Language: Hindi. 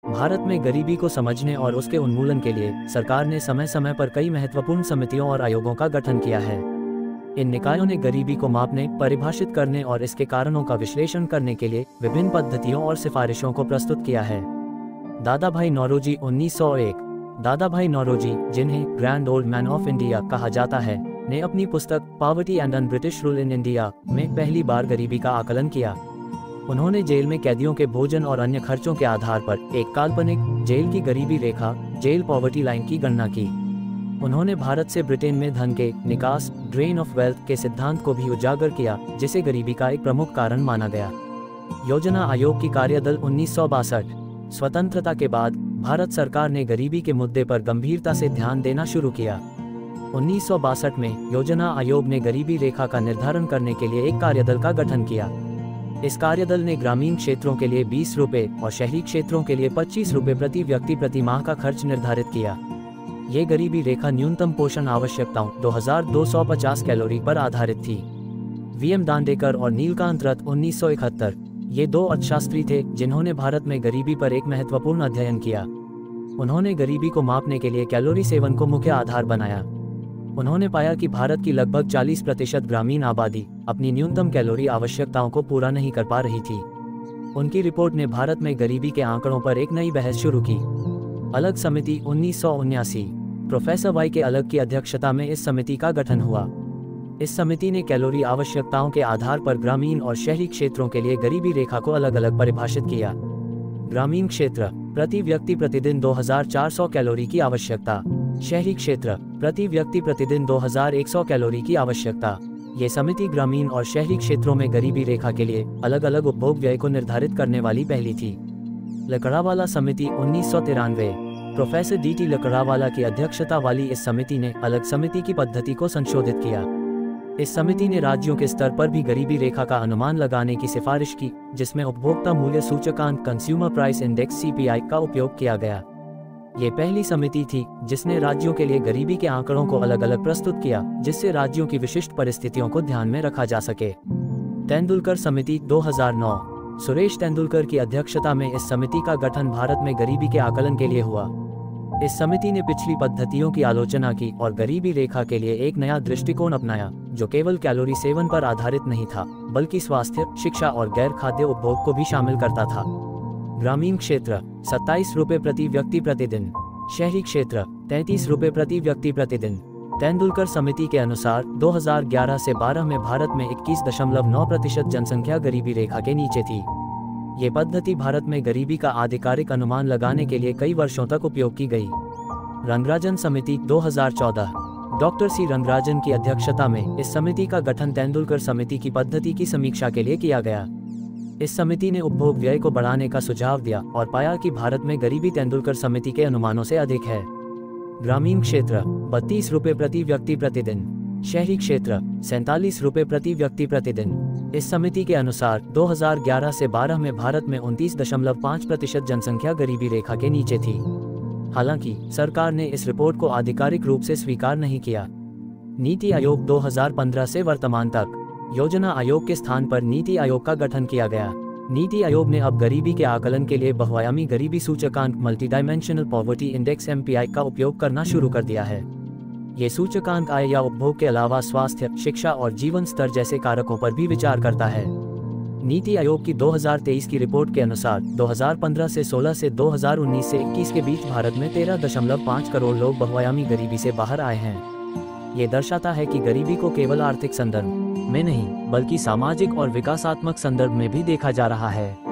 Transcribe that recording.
भारत में गरीबी को समझने और उसके उन्मूलन के लिए सरकार ने समय समय पर कई महत्वपूर्ण समितियों और आयोगों का गठन किया है। इन निकायों ने गरीबी को मापने, परिभाषित करने और इसके कारणों का विश्लेषण करने के लिए विभिन्न पद्धतियों और सिफारिशों को प्रस्तुत किया है। दादाभाई नौरोजी 1901। दादाभाई नौरोजी, जिन्हें grand old man of India कहा जाता है, ने अपनी पुस्तक poverty and un British rule in India में पहली बार गरीबी का आकलन किया। उन्होंने जेल में कैदियों के भोजन और अन्य खर्चों के आधार पर एक काल्पनिक जेल की गरीबी रेखा, जेल पॉवर्टी लाइन की गणना की। उन्होंने भारत से ब्रिटेन में धन के निकास, ड्रेन ऑफ वेल्थ के सिद्धांत को भी उजागर किया, जिसे गरीबी का एक प्रमुख कारण माना गया। योजना आयोग की कार्यदल 1962। स्वतंत्रता के बाद भारत सरकार ने गरीबी के मुद्दे पर गंभीरता से ध्यान देना शुरू किया। 1962 में योजना आयोग ने गरीबी रेखा का निर्धारण करने के लिए एक कार्यदल का गठन किया। इस कार्यदल ने ग्रामीण क्षेत्रों के लिए 20 रुपये और शहरी क्षेत्रों के लिए 25 रुपये प्रति व्यक्ति प्रति माह का खर्च निर्धारित किया। ये गरीबी रेखा न्यूनतम पोषण आवश्यकताओं 2250 कैलोरी पर आधारित थी। वीएम दांडेकर और नीलकांत रथ 1971, ये दो अर्थशास्त्री थे जिन्होंने भारत में गरीबी पर एक महत्वपूर्ण अध्ययन किया। उन्होंने गरीबी को मापने के लिए कैलोरी सेवन को मुख्य आधार बनाया। उन्होंने पाया कि भारत की लगभग 40% ग्रामीण आबादी अपनी न्यूनतम कैलोरी आवश्यकताओं को पूरा नहीं कर पा रही थी। उनकी रिपोर्ट ने भारत में गरीबी के आंकड़ों पर एक नई बहस शुरू की। अलग समिति 1979। प्रोफेसर वाई के अलग की अध्यक्षता में इस समिति का गठन हुआ। इस समिति ने कैलोरी आवश्यकताओं के आधार पर ग्रामीण और शहरी क्षेत्रों के लिए गरीबी रेखा को अलग अलग परिभाषित किया। ग्रामीण क्षेत्र, प्रति व्यक्ति प्रतिदिन 2400 कैलोरी की आवश्यकता। शहरी क्षेत्र, प्रति व्यक्ति प्रतिदिन 2100 कैलोरी की आवश्यकता। ये समिति ग्रामीण और शहरी क्षेत्रों में गरीबी रेखा के लिए अलग अलग उपभोग व्यय को निर्धारित करने वाली पहली थी। लकड़ावाला समिति 1993। प्रोफेसर डीटी लकड़ावाला की अध्यक्षता वाली इस समिति ने अलग समिति की पद्धति को संशोधित किया। इस समिति ने राज्यों के स्तर पर भी गरीबी रेखा का अनुमान लगाने की सिफारिश की, जिसमें उपभोक्ता मूल्य सूचकांक कंज्यूमर प्राइस इंडेक्स (CPI) का उपयोग किया गया। ये पहली समिति थी जिसने राज्यों के लिए गरीबी के आंकड़ों को अलग अलग प्रस्तुत किया, जिससे राज्यों की विशिष्ट परिस्थितियों को ध्यान में रखा जा सके। तेंदुलकर समिति 2009। सुरेश तेंदुलकर की अध्यक्षता में इस समिति का गठन भारत में गरीबी के आकलन के लिए हुआ। इस समिति ने पिछली पद्धतियों की आलोचना की और गरीबी रेखा के लिए एक नया दृष्टिकोण अपनाया, जो केवल कैलोरी सेवन पर आधारित नहीं था, बल्कि स्वास्थ्य, शिक्षा और गैर खाद्य उपभोग को भी शामिल करता था। ग्रामीण क्षेत्र, 27 रुपये प्रति व्यक्ति प्रतिदिन। शहरी क्षेत्र, 33 रुपये प्रति व्यक्ति प्रतिदिन। तेंदुलकर समिति के अनुसार 2011 से 12 में भारत में 21.9% जनसंख्या गरीबी रेखा के नीचे थी। ये पद्धति भारत में गरीबी का आधिकारिक अनुमान लगाने के लिए कई वर्षों तक उपयोग की गई। रंगराजन समिति 2014। डॉक्टर सी रंगराजन की अध्यक्षता में इस समिति का गठन तेंदुलकर समिति की पद्धति की समीक्षा के लिए किया गया। इस समिति ने उपभोग व्यय को बढ़ाने का सुझाव दिया और पाया कि भारत में गरीबी तेंदुलकर समिति के अनुमानों से अधिक है। ग्रामीण क्षेत्र, 32 रुपये प्रति व्यक्ति प्रतिदिन। शहरी क्षेत्र, 47 रुपये प्रति व्यक्ति प्रतिदिन। इस समिति के अनुसार 2011 से 12 में भारत में 29.5% जनसंख्या गरीबी रेखा के नीचे थी। हालांकि सरकार ने इस रिपोर्ट को आधिकारिक रूप से स्वीकार नहीं किया। नीति आयोग 2015 से वर्तमान तक। योजना आयोग के स्थान पर नीति आयोग का गठन किया गया। नीति आयोग ने अब गरीबी के आकलन के लिए बहुआयामी गरीबी सूचकांक मल्टीडायमेंशनल पॉवर्टी इंडेक्स (MPI) का उपयोग करना शुरू कर दिया है। ये सूचकांक आय या उपभोग के अलावा स्वास्थ्य, शिक्षा और जीवन स्तर जैसे कारकों पर भी विचार करता है। नीति आयोग की 2023 की रिपोर्ट के अनुसार 2015 से 16 से 2019 से 21 के बीच भारत में 13.5 करोड़ लोग बहुआयामी गरीबी से बाहर आए हैं। ये दर्शाता है कि गरीबी को केवल आर्थिक संदर्भ में नहीं, बल्कि सामाजिक और विकासात्मक संदर्भ में भी देखा जा रहा है।